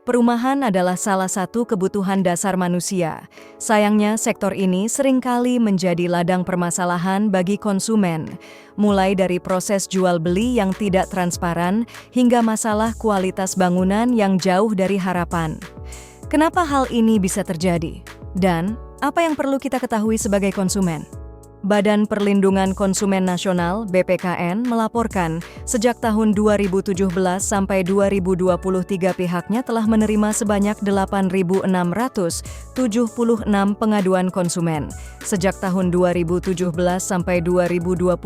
Perumahan adalah salah satu kebutuhan dasar manusia. Sayangnya, sektor ini seringkali menjadi ladang permasalahan bagi konsumen, mulai dari proses jual beli yang tidak transparan hingga masalah kualitas bangunan yang jauh dari harapan. Kenapa hal ini bisa terjadi? Dan apa yang perlu kita ketahui sebagai konsumen? Badan Perlindungan Konsumen Nasional (BPKN) melaporkan sejak tahun 2017 sampai 2023 pihaknya telah menerima sebanyak 8.676 pengaduan konsumen. Sejak tahun 2017 sampai 2023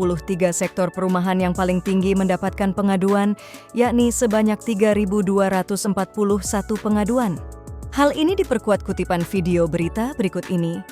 sektor perumahan yang paling tinggi mendapatkan pengaduan, yakni sebanyak 3.241 pengaduan. Hal ini diperkuat kutipan video berita berikut ini.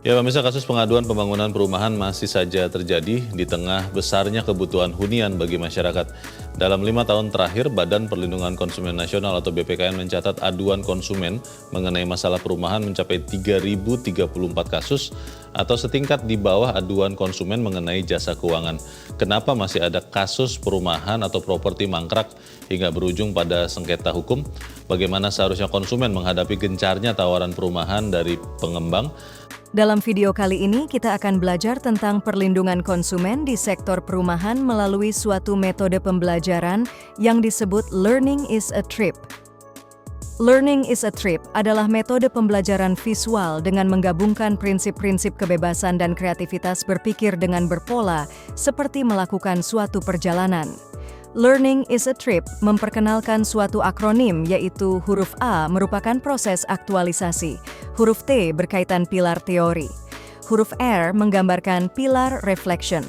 Ya, pemirsa, kasus pengaduan pembangunan perumahan masih saja terjadi di tengah besarnya kebutuhan hunian bagi masyarakat. Dalam 5 tahun terakhir, Badan Perlindungan Konsumen Nasional atau BPKN mencatat aduan konsumen mengenai masalah perumahan mencapai 3.034 kasus atau setingkat di bawah aduan konsumen mengenai jasa keuangan. Kenapa masih ada kasus perumahan atau properti mangkrak hingga berujung pada sengketa hukum? Bagaimana seharusnya konsumen menghadapi gencarnya tawaran perumahan dari pengembang? Dalam video kali ini, kita akan belajar tentang perlindungan konsumen di sektor perumahan melalui suatu metode pembelajaran yang disebut Learning is a Trip. Learning is a Trip adalah metode pembelajaran visual dengan menggabungkan prinsip-prinsip kebebasan dan kreativitas berpikir dengan berpola, seperti melakukan suatu perjalanan. Learning is a Trip memperkenalkan suatu akronim, yaitu huruf A merupakan proses aktualisasi, huruf T berkaitan pilar teori, huruf R menggambarkan pilar reflection,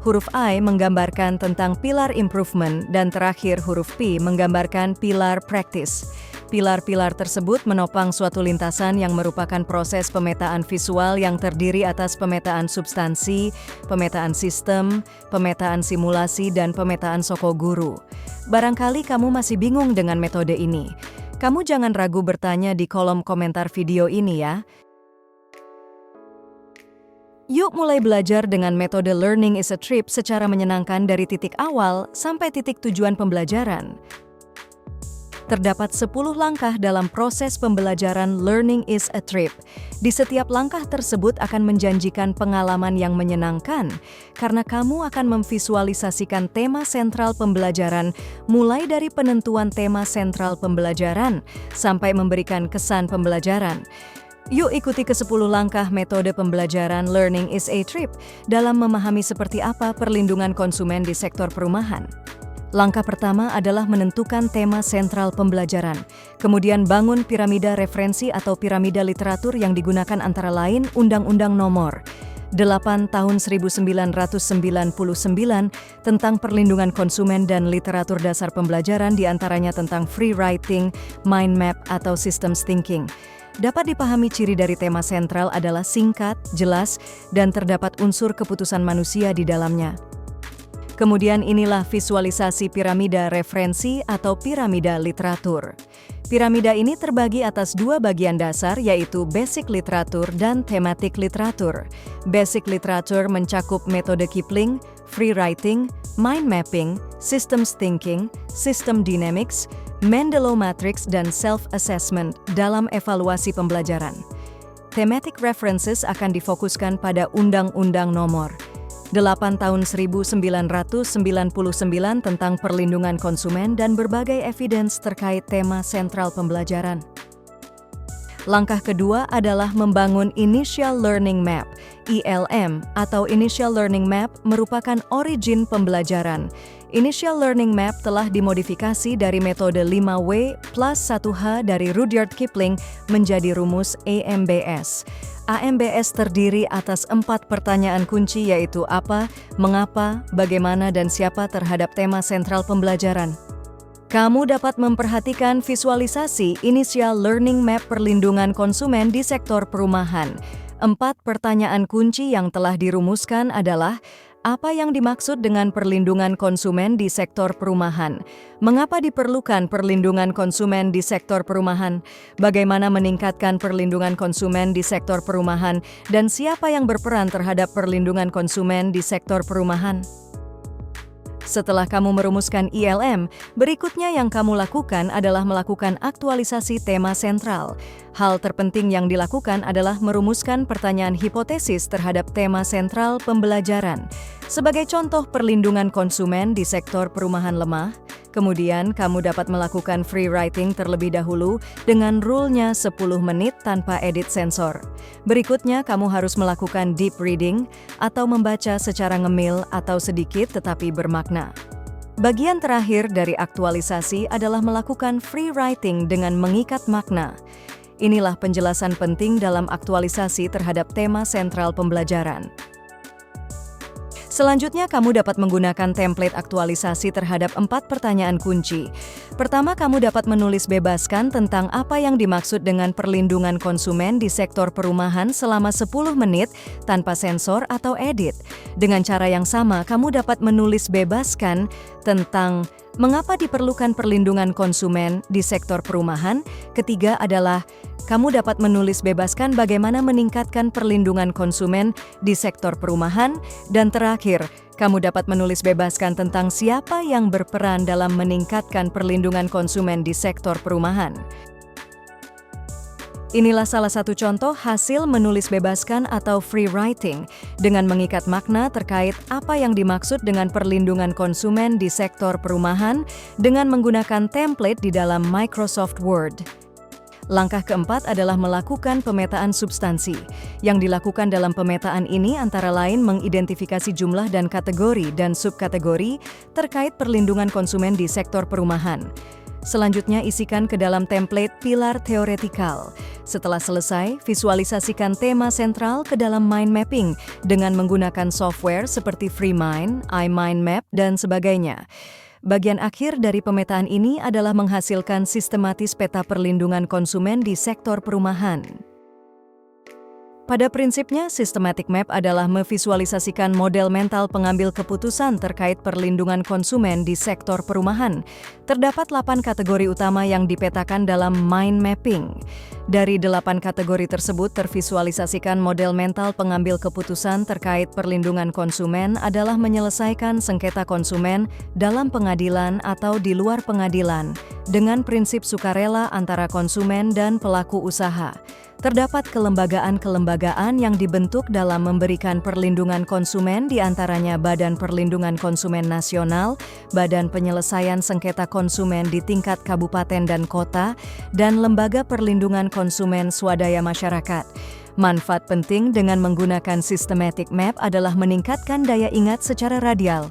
huruf I menggambarkan tentang pilar improvement, dan terakhir huruf P menggambarkan pilar practice. Pilar-pilar tersebut menopang suatu lintasan yang merupakan proses pemetaan visual yang terdiri atas pemetaan substansi, pemetaan sistem, pemetaan simulasi, dan pemetaan sokoguru. Barangkali kamu masih bingung dengan metode ini. Kamu jangan ragu bertanya di kolom komentar video ini ya. Yuk mulai belajar dengan metode Learning is a Trip secara menyenangkan dari titik awal sampai titik tujuan pembelajaran. Terdapat 10 langkah dalam proses pembelajaran Learning is a Trip. Di setiap langkah tersebut akan menjanjikan pengalaman yang menyenangkan, karena kamu akan memvisualisasikan tema sentral pembelajaran, mulai dari penentuan tema sentral pembelajaran, sampai memberikan kesan pembelajaran. Yuk ikuti ke-10 langkah metode pembelajaran Learning is a Trip dalam memahami seperti apa perlindungan konsumen di sektor perumahan. Langkah pertama adalah menentukan tema sentral pembelajaran. Kemudian bangun piramida referensi atau piramida literatur yang digunakan antara lain Undang-Undang Nomor 8 Tahun 1999 tentang perlindungan konsumen dan literatur dasar pembelajaran diantaranya tentang free writing, mind map, atau systems thinking. Dapat dipahami ciri dari tema sentral adalah singkat, jelas, dan terdapat unsur keputusan manusia di dalamnya. Kemudian inilah visualisasi piramida referensi atau piramida literatur. Piramida ini terbagi atas 2 bagian dasar, yaitu basic literatur dan thematic literatur. Basic literatur mencakup metode Kipling, free writing, mind mapping, systems thinking, system dynamics, Mendeley matrix, dan self-assessment dalam evaluasi pembelajaran. Thematic references akan difokuskan pada Undang-Undang Nomor 8 Tahun 1999 tentang perlindungan konsumen dan berbagai evidence terkait tema sentral pembelajaran. Langkah kedua adalah membangun Initial Learning Map. ILM atau Initial Learning Map merupakan origin pembelajaran. Initial Learning Map telah dimodifikasi dari metode 5W plus 1H dari Rudyard Kipling menjadi rumus AMBS. AMBS terdiri atas 4 pertanyaan kunci, yaitu apa, mengapa, bagaimana, dan siapa terhadap tema sentral pembelajaran. Kamu dapat memperhatikan visualisasi Initial Learning Map perlindungan konsumen di sektor perumahan. 4 pertanyaan kunci yang telah dirumuskan adalah: apa yang dimaksud dengan perlindungan konsumen di sektor perumahan? Mengapa diperlukan perlindungan konsumen di sektor perumahan? Bagaimana meningkatkan perlindungan konsumen di sektor perumahan? Dan siapa yang berperan terhadap perlindungan konsumen di sektor perumahan? Setelah kamu merumuskan ILM, berikutnya yang kamu lakukan adalah melakukan aktualisasi tema sentral. Hal terpenting yang dilakukan adalah merumuskan pertanyaan hipotesis terhadap tema sentral pembelajaran. Sebagai contoh perlindungan konsumen di sektor perumahan lemah, kemudian kamu dapat melakukan free writing terlebih dahulu dengan rule-nya 10 menit tanpa edit sensor. Berikutnya kamu harus melakukan deep reading atau membaca secara ngemil atau sedikit tetapi bermakna. Bagian terakhir dari aktualisasi adalah melakukan free writing dengan mengikat makna. Inilah penjelasan penting dalam aktualisasi terhadap tema sentral pembelajaran. Selanjutnya, kamu dapat menggunakan template aktualisasi terhadap 4 pertanyaan kunci. Pertama, kamu dapat menulis bebaskan tentang apa yang dimaksud dengan perlindungan konsumen di sektor perumahan selama 10 menit tanpa sensor atau edit. Dengan cara yang sama, kamu dapat menulis bebaskan tentang mengapa diperlukan perlindungan konsumen di sektor perumahan. Ketiga adalah kamu dapat menulis bebaskan bagaimana meningkatkan perlindungan konsumen di sektor perumahan. Dan terakhir, kamu dapat menulis bebaskan tentang siapa yang berperan dalam meningkatkan perlindungan konsumen di sektor perumahan. Inilah salah satu contoh hasil menulis bebaskan atau free writing dengan mengikat makna terkait apa yang dimaksud dengan perlindungan konsumen di sektor perumahan dengan menggunakan template di dalam Microsoft Word. Langkah keempat adalah melakukan pemetaan substansi. Yang dilakukan dalam pemetaan ini antara lain mengidentifikasi jumlah dan kategori dan subkategori terkait perlindungan konsumen di sektor perumahan. Selanjutnya isikan ke dalam template pilar teoretikal. Setelah selesai, visualisasikan tema sentral ke dalam mind mapping dengan menggunakan software seperti FreeMind, iMindMap, dan sebagainya. Bagian akhir dari pemetaan ini adalah menghasilkan sistematis peta perlindungan konsumen di sektor perumahan. Pada prinsipnya, systematic map adalah memvisualisasikan model mental pengambil keputusan terkait perlindungan konsumen di sektor perumahan. Terdapat 8 kategori utama yang dipetakan dalam mind mapping. Dari 8 kategori tersebut tervisualisasikan model mental pengambil keputusan terkait perlindungan konsumen adalah menyelesaikan sengketa konsumen dalam pengadilan atau di luar pengadilan dengan prinsip sukarela antara konsumen dan pelaku usaha. Terdapat kelembagaan-kelembagaan yang dibentuk dalam memberikan perlindungan konsumen, di antaranya Badan Perlindungan Konsumen Nasional, Badan Penyelesaian Sengketa Konsumen di tingkat kabupaten dan kota, dan Lembaga Perlindungan Konsumen Swadaya Masyarakat. Manfaat penting dengan menggunakan systematic map adalah meningkatkan daya ingat secara radial.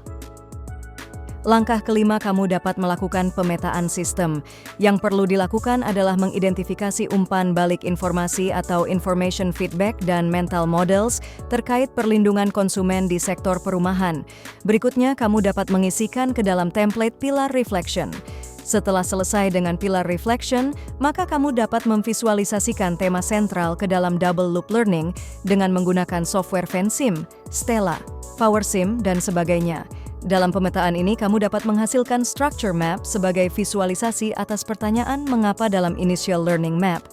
Langkah kelima, kamu dapat melakukan pemetaan sistem. Yang perlu dilakukan adalah mengidentifikasi umpan balik informasi atau information feedback dan mental models terkait perlindungan konsumen di sektor perumahan. Berikutnya, kamu dapat mengisikan ke dalam template pilar reflection. Setelah selesai dengan pilar reflection, maka kamu dapat memvisualisasikan tema sentral ke dalam double loop learning dengan menggunakan software Vensim, Stella, PowerSim, dan sebagainya. Dalam pemetaan ini, kamu dapat menghasilkan structure map sebagai visualisasi atas pertanyaan mengapa dalam initial learning map.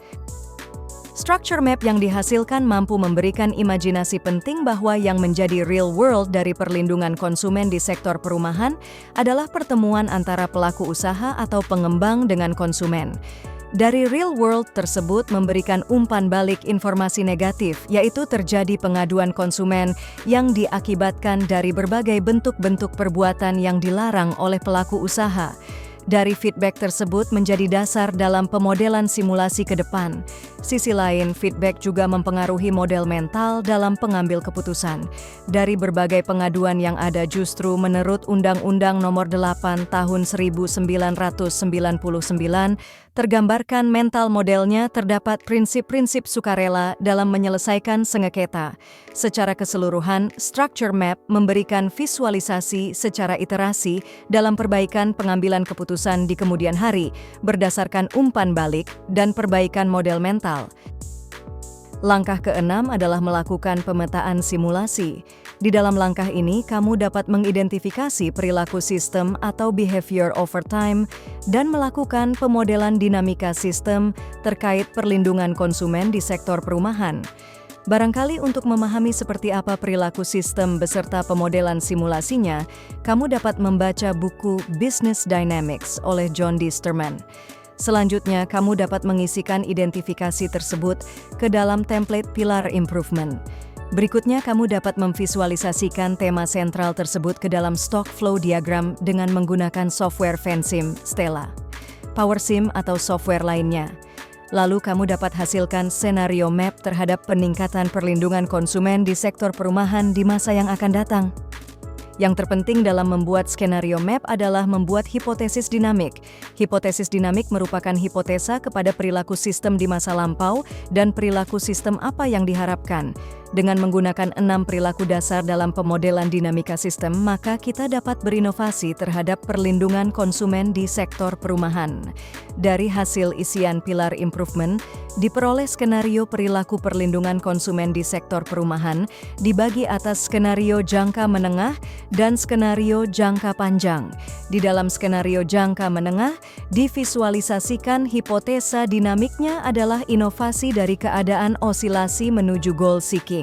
Structure map yang dihasilkan mampu memberikan imajinasi penting bahwa yang menjadi real world dari perlindungan konsumen di sektor perumahan adalah pertemuan antara pelaku usaha atau pengembang dengan konsumen. Dari real world tersebut memberikan umpan balik informasi negatif, yaitu terjadi pengaduan konsumen yang diakibatkan dari berbagai bentuk-bentuk perbuatan yang dilarang oleh pelaku usaha. Dari feedback tersebut menjadi dasar dalam pemodelan simulasi ke depan. Sisi lain, feedback juga mempengaruhi model mental dalam pengambil keputusan. Dari berbagai pengaduan yang ada justru menurut Undang-Undang Nomor 8 Tahun 1999, tergambarkan mental modelnya terdapat prinsip-prinsip sukarela dalam menyelesaikan sengketa. Secara keseluruhan, structure map memberikan visualisasi secara iterasi dalam perbaikan pengambilan keputusan di kemudian hari berdasarkan umpan balik dan perbaikan model mental. Langkah keenam adalah melakukan pemetaan simulasi. Di dalam langkah ini, kamu dapat mengidentifikasi perilaku sistem atau behavior over time dan melakukan pemodelan dinamika sistem terkait perlindungan konsumen di sektor perumahan. Barangkali untuk memahami seperti apa perilaku sistem beserta pemodelan simulasinya, kamu dapat membaca buku Business Dynamics oleh John D. Sterman. Selanjutnya, kamu dapat mengisikan identifikasi tersebut ke dalam template Pilar Improvement. Berikutnya, kamu dapat memvisualisasikan tema sentral tersebut ke dalam stock flow diagram dengan menggunakan software Vensim, Stella, PowerSim atau software lainnya. Lalu kamu dapat hasilkan scenario map terhadap peningkatan perlindungan konsumen di sektor perumahan di masa yang akan datang. Yang terpenting dalam membuat skenario map adalah membuat hipotesis dinamik. Hipotesis dinamik merupakan hipotesa kepada perilaku sistem di masa lampau dan perilaku sistem apa yang diharapkan. Dengan menggunakan 6 perilaku dasar dalam pemodelan dinamika sistem, maka kita dapat berinovasi terhadap perlindungan konsumen di sektor perumahan. Dari hasil isian Pilar Improvement, diperoleh skenario perilaku perlindungan konsumen di sektor perumahan dibagi atas skenario jangka menengah dan skenario jangka panjang. Di dalam skenario jangka menengah, divisualisasikan hipotesa dinamiknya adalah inovasi dari keadaan osilasi menuju goal seeking.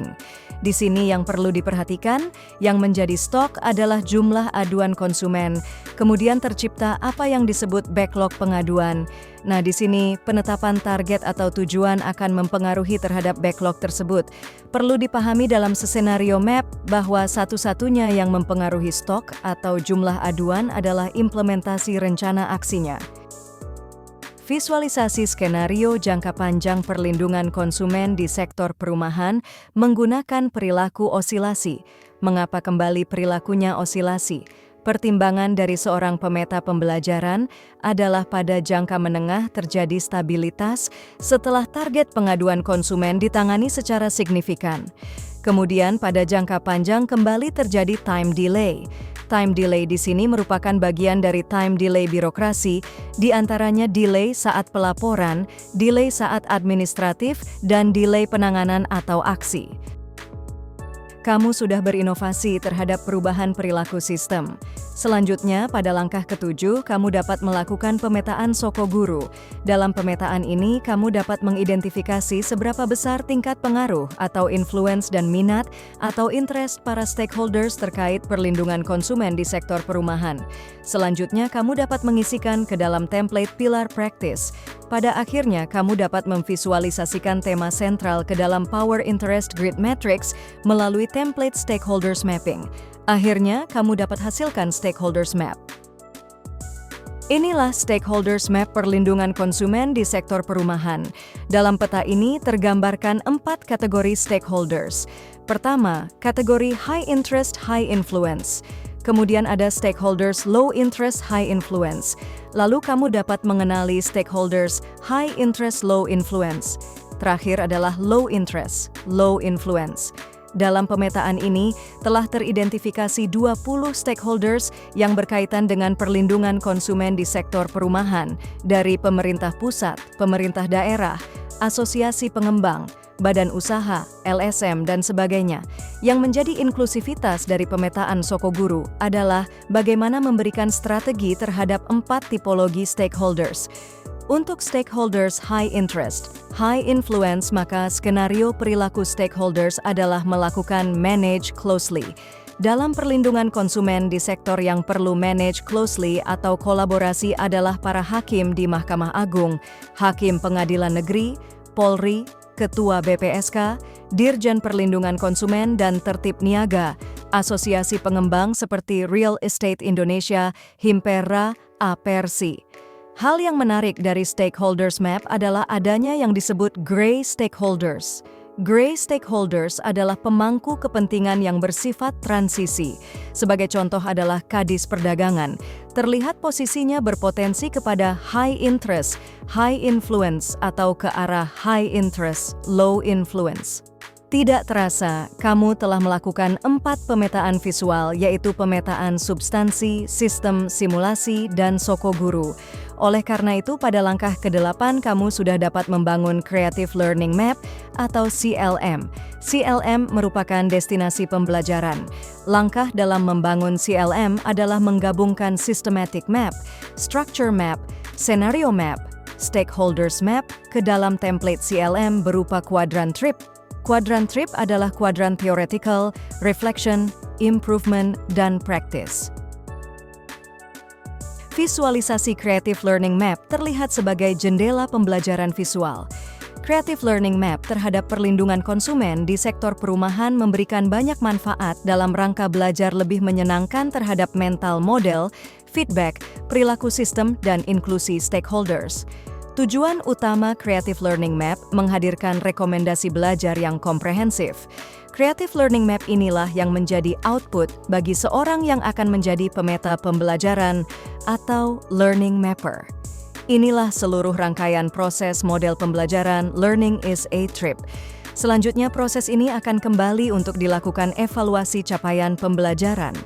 Di sini yang perlu diperhatikan, yang menjadi stok adalah jumlah aduan konsumen. Kemudian tercipta apa yang disebut backlog pengaduan. Nah, di sini penetapan target atau tujuan akan mempengaruhi terhadap backlog tersebut. Perlu dipahami dalam skenario map bahwa satu-satunya yang mempengaruhi stok atau jumlah aduan adalah implementasi rencana aksinya. Visualisasi skenario jangka panjang perlindungan konsumen di sektor perumahan menggunakan perilaku osilasi. Mengapa kembali perilakunya osilasi? Pertimbangan dari seorang pemeta pembelajaran adalah pada jangka menengah terjadi stabilitas setelah target pengaduan konsumen ditangani secara signifikan. Kemudian pada jangka panjang kembali terjadi time delay. Time delay di sini merupakan bagian dari time delay birokrasi, di antaranya delay saat pelaporan, delay saat administratif, dan delay penanganan atau aksi. Kamu sudah berinovasi terhadap perubahan perilaku sistem. Selanjutnya, pada langkah ke-7, kamu dapat melakukan pemetaan Soko Guru. Dalam pemetaan ini, kamu dapat mengidentifikasi seberapa besar tingkat pengaruh atau influence dan minat atau interest para stakeholders terkait perlindungan konsumen di sektor perumahan. Selanjutnya, kamu dapat mengisikan ke dalam template Pilar Practice. Pada akhirnya, kamu dapat memvisualisasikan tema sentral ke dalam Power Interest Grid Matrix melalui template Stakeholders Mapping. Akhirnya, kamu dapat hasilkan Stakeholders Map. Inilah Stakeholders Map perlindungan konsumen di sektor perumahan. Dalam peta ini tergambarkan 4 kategori stakeholders. Pertama, kategori High Interest, High Influence. Kemudian ada stakeholders Low Interest, High Influence. Lalu kamu dapat mengenali stakeholders High Interest, Low Influence. Terakhir adalah Low Interest, Low Influence. Dalam pemetaan ini, telah teridentifikasi 20 stakeholders yang berkaitan dengan perlindungan konsumen di sektor perumahan, dari pemerintah pusat, pemerintah daerah, asosiasi pengembang, badan usaha, LSM, dan sebagainya. Yang menjadi inklusivitas dari pemetaan Soko Guru adalah bagaimana memberikan strategi terhadap 4 tipologi stakeholders. Untuk stakeholders high interest, high influence, maka skenario perilaku stakeholders adalah melakukan manage closely. Dalam perlindungan konsumen di sektor yang perlu manage closely atau kolaborasi adalah para hakim di Mahkamah Agung, hakim pengadilan negeri, Polri, Ketua BPSK, Dirjen Perlindungan Konsumen dan Tertib Niaga, asosiasi pengembang seperti Real Estate Indonesia, Himperra, Apersi. Hal yang menarik dari Stakeholders Map adalah adanya yang disebut Gray Stakeholders. Gray Stakeholders adalah pemangku kepentingan yang bersifat transisi. Sebagai contoh adalah Kadis Perdagangan. Terlihat posisinya berpotensi kepada high interest, high influence atau ke arah high interest, low influence. Tidak terasa, kamu telah melakukan 4 pemetaan visual, yaitu pemetaan substansi, sistem, simulasi, dan Soko Guru. Oleh karena itu, pada langkah ke-8 kamu sudah dapat membangun Creative Learning Map atau CLM. CLM merupakan destinasi pembelajaran. Langkah dalam membangun CLM adalah menggabungkan Systematic Map, Structure Map, Scenario Map, Stakeholders Map ke dalam template CLM berupa kuadran trip. Kuadran TRIP adalah kuadran theoretical, reflection, improvement, dan practice. Visualisasi Creative Learning Map terlihat sebagai jendela pembelajaran visual. Creative Learning Map terhadap perlindungan konsumen di sektor perumahan memberikan banyak manfaat dalam rangka belajar lebih menyenangkan terhadap mental model, feedback, perilaku sistem, dan inklusi stakeholders. Tujuan utama Creative Learning Map menghadirkan rekomendasi belajar yang komprehensif. Creative Learning Map inilah yang menjadi output bagi seorang yang akan menjadi pemeta pembelajaran atau learning mapper. Inilah seluruh rangkaian proses model pembelajaran Learning is a Trip. Selanjutnya proses ini akan kembali untuk dilakukan evaluasi capaian pembelajaran.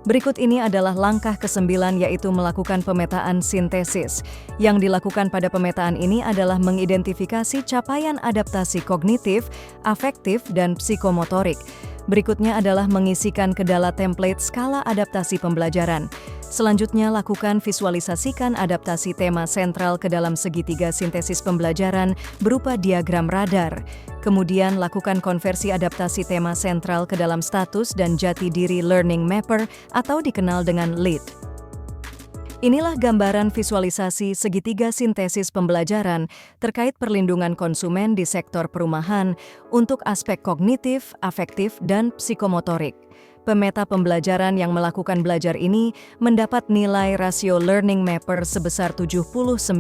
Berikut ini adalah langkah ke-9 yaitu melakukan pemetaan sintesis. Yang dilakukan pada pemetaan ini adalah mengidentifikasi capaian adaptasi kognitif, afektif, dan psikomotorik. Berikutnya adalah mengisikan kendala template skala adaptasi pembelajaran. Selanjutnya, lakukan visualisasikan adaptasi tema sentral ke dalam segitiga sintesis pembelajaran berupa diagram radar. Kemudian, lakukan konversi adaptasi tema sentral ke dalam status dan jati diri learning mapper atau dikenal dengan LEAD. Inilah gambaran visualisasi segitiga sintesis pembelajaran terkait perlindungan konsumen di sektor perumahan untuk aspek kognitif, afektif, dan psikomotorik. Pemeta pembelajaran yang melakukan belajar ini mendapat nilai rasio learning mapper sebesar 79,3%.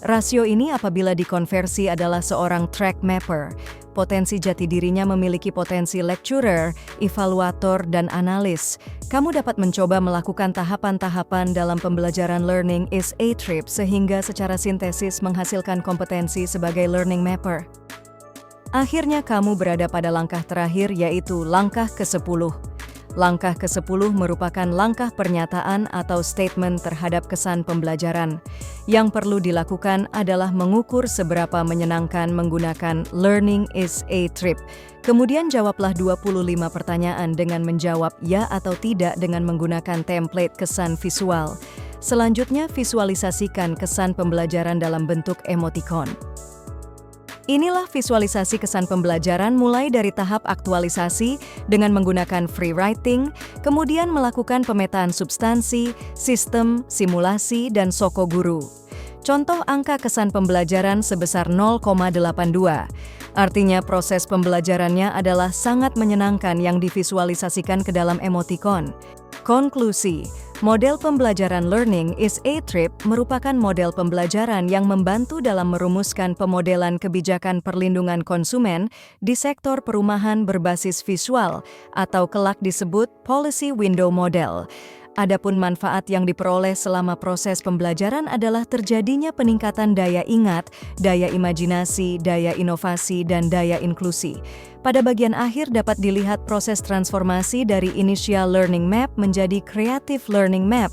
Rasio ini apabila dikonversi adalah seorang track mapper. Potensi jati dirinya memiliki potensi lecturer, evaluator, dan analis. Kamu dapat mencoba melakukan tahapan-tahapan dalam pembelajaran Learning is a Trip sehingga secara sintesis menghasilkan kompetensi sebagai learning mapper. Akhirnya kamu berada pada langkah terakhir yaitu langkah ke-10. Langkah ke-10 merupakan langkah pernyataan atau statement terhadap kesan pembelajaran. Yang perlu dilakukan adalah mengukur seberapa menyenangkan menggunakan Learning is a Trip. Kemudian jawablah 25 pertanyaan dengan menjawab ya atau tidak dengan menggunakan template kesan visual. Selanjutnya visualisasikan kesan pembelajaran dalam bentuk emoticon. Inilah visualisasi kesan pembelajaran mulai dari tahap aktualisasi dengan menggunakan free writing, kemudian melakukan pemetaan substansi, sistem, simulasi, dan soko guru. Contoh angka kesan pembelajaran sebesar 0,82. Artinya proses pembelajarannya adalah sangat menyenangkan yang divisualisasikan ke dalam emoticon. Konklusi, model pembelajaran Learning is a Trip merupakan model pembelajaran yang membantu dalam merumuskan pemodelan kebijakan perlindungan konsumen di sektor perumahan berbasis visual atau kelak disebut Policy Window Model. Adapun manfaat yang diperoleh selama proses pembelajaran adalah terjadinya peningkatan daya ingat, daya imajinasi, daya inovasi, dan daya inklusi. Pada bagian akhir dapat dilihat proses transformasi dari Initial Learning Map menjadi Creative Learning Map.